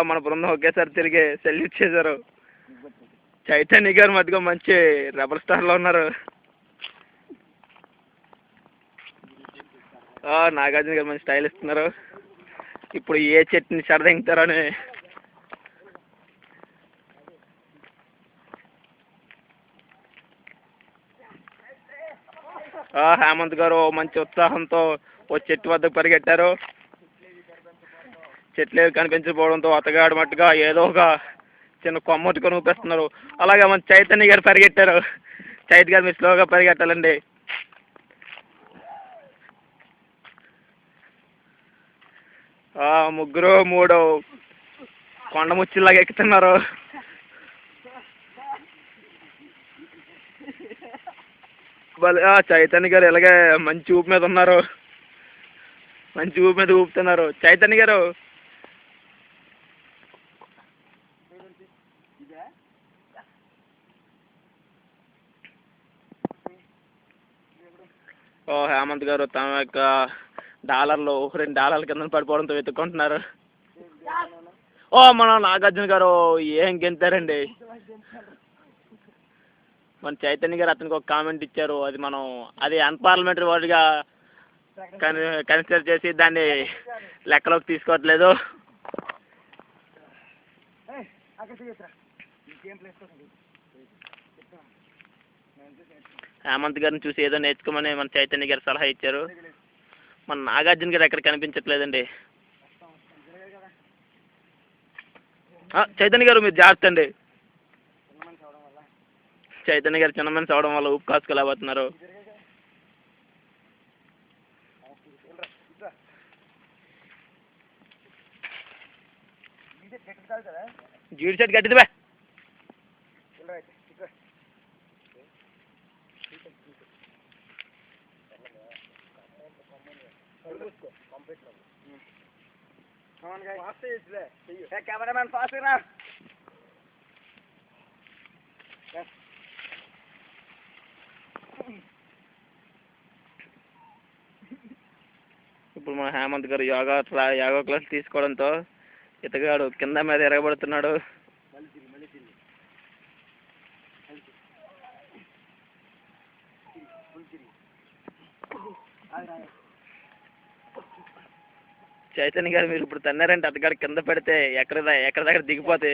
మన బృందం ఒకేసారి తిరిగి సెల్యూట్ చేశారు. చైతన్య గారు మధ్యగా మంచి రెబల్ స్టార్లో ఉన్నారు. నాగార్జున గారు మంచి స్టైల్ ఇస్తున్నారు. ఇప్పుడు ఏ చెట్టుని సరదింగుతారని హేమంత్ గారు మంచి ఉత్సాహంతో ఓ చెట్టు వద్దకు పరిగెట్టారు. చెట్లు కనిపించకపోవడంతో అతగాడు మట్టుగా ఏదో ఒక చిన్న కొమ్మట్టుకొని ఊపేస్తున్నారు. అలాగే మన చైతన్య గారు పరిగెట్టారు. చైతన్య గారు మీరు స్లోగా పరిగెట్టాలండి. ముగ్గురు మూడు కొండముచ్చిలాగా ఎక్కుతున్నారు. చైతన్య గారు ఇలాగే మంచి ఊపు మీద ఉన్నారు. మంచి ఊపు మీద ఊపుతున్నారు చైతన్య గారు. హేమంత్ గారు తమ యొక్క $2 కింద పడిపోవడంతో వెతుక్కుంటున్నారు. మన నాగార్జున గారు ఏం గెంతారండి. మన చైతన్య గారు అతనికి ఒక కామెంట్ ఇచ్చారు. అది అన్పార్లమెంటరీ వర్డ్గా కన్సిడర్ చేసి దాన్ని లెక్కలోకి తీసుకోవట్లేదు. హేమంత్ గారిని చూసి ఏదో నేర్చుకోమని మన చైతన్య గారు సలహా ఇచ్చారు. మన నాగార్జున గారు ఎక్కడ కనిపించట్లేదండి. చైతన్య గారు మీరు జాగ్రత్త అండి. చైతన్య గారు చిన్న మనిషి అవడం వల్ల ఊపు కాసుకోలేకపోతున్నారు. జీడి చెట్టు గట్టిది బా. కెమెరామెన్ ఫాస్ట్ రా. ఇప్పుడు మన హేమంత్ గారు యోగా క్లాస్ తీసుకోవడంతో ఇతగాడు కింద మీద ఎరగబడుతున్నాడు. చైతన్య గారు మీరు ఇప్పుడు తన్నారంటే అతగాడు కింద పెడితే ఎక్కడ దగ్గర దిగిపోతే.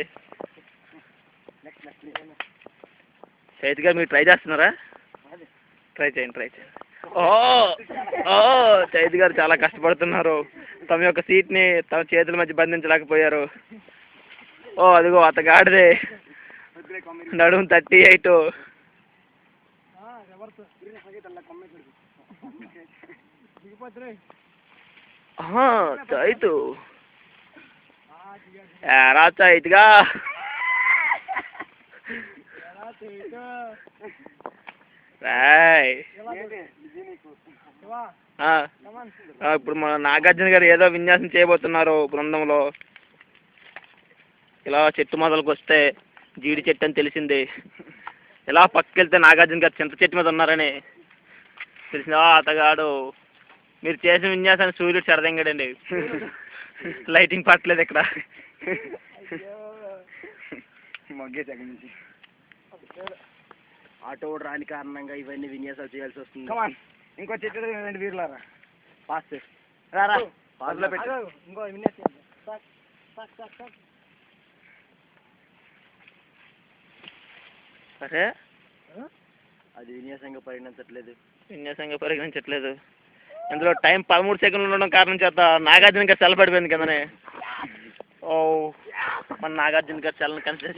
చైతన్య గారు మీరు ట్రై చేస్తున్నారా? ట్రై చేయండి. చైతన్య గారు చాలా కష్టపడుతున్నారు. తమ యొక్క సీట్ని తమ చేతుల మధ్య బంధించలేకపోయారు. అదిగో అతగాడిదే నడుము 38. చైతు రా చైతుగా. ఇప్పుడు మన నాగార్జున గారు ఏదో విన్యాసం చేయబోతున్నారు బృందంలో. ఇలా చెట్టు మొదలకు వస్తే జీడి చెట్టు అని తెలిసింది. ఇలా పక్కకెళ్తే నాగార్జున గారు చింత చెట్టు మీద ఉన్నారని తెలిసింది. అతగాడు మీరు చేసిన విన్యాసాన్ని సూర్యుడు సరదంగాడండి. లైటింగ్ పట్టలేదు ఇక్కడ. ఆటో రాని కారణంగా ఇవన్నీ విన్యాసాలు చేయాల్సి వస్తుంది. ఇంకో చెట్టు వీరులారా పాస్ రారా పాస్లో పెట్టు. ఇంకో విన్యాసం అరే అది విన్యాసంగా పరిగణించట్లేదు. ఇందులో టైం 13 సెకండ్లు ఉండడం కారణం చేత నాగార్జున గారు సెల పడిపోయింది కదనే. మన నాగార్జున గారు సెలను కన్సిడర్